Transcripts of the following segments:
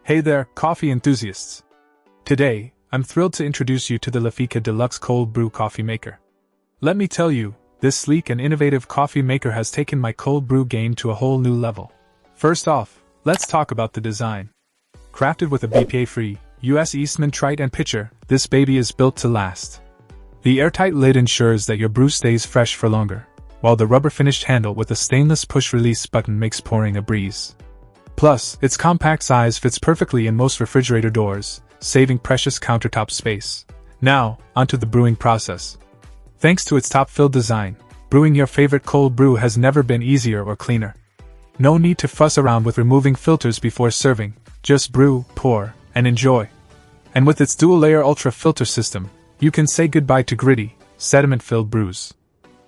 Hey there, coffee enthusiasts! Today, I'm thrilled to introduce you to the LAFEECA Deluxe Cold Brew Coffee Maker. Let me tell you, this sleek and innovative coffee maker has taken my cold brew game to a whole new level. First off, let's talk about the design. Crafted with a BPA-free, US Eastman Trite and pitcher, this baby is built to last. The airtight lid ensures that your brew stays fresh for longer, while the rubber-finished handle with a stainless push-release button makes pouring a breeze. Plus, its compact size fits perfectly in most refrigerator doors, saving precious countertop space. Now, onto the brewing process. Thanks to its top-filled design, brewing your favorite cold brew has never been easier or cleaner. No need to fuss around with removing filters before serving, just brew, pour, and enjoy. And with its dual-layer ultra-filter system, you can say goodbye to gritty, sediment-filled brews.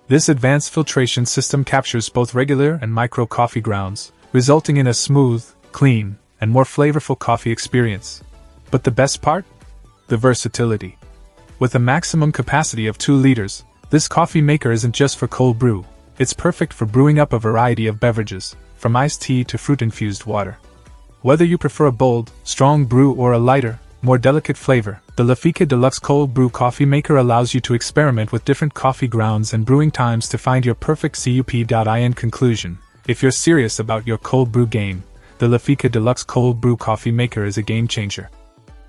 This advanced filtration system captures both regular and micro coffee grounds, resulting in a smooth, clean, and more flavorful coffee experience. But the best part? The versatility. With a maximum capacity of 2 liters, this coffee maker isn't just for cold brew, it's perfect for brewing up a variety of beverages, from iced tea to fruit-infused water. Whether you prefer a bold, strong brew or a lighter, more delicate flavor, the LAFEECA Deluxe Cold Brew Coffee Maker allows you to experiment with different coffee grounds and brewing times to find your perfect cup. Conclusion. If you're serious about your cold brew game, the LAFEECA Deluxe Cold Brew Coffee Maker is a game changer.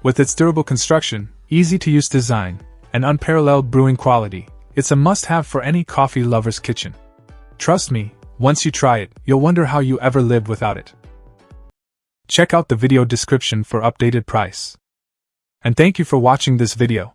With its durable construction, easy-to-use design, and unparalleled brewing quality, it's a must-have for any coffee lover's kitchen. Trust me, once you try it, you'll wonder how you ever lived without it. Check out the video description for updated price. And thank you for watching this video.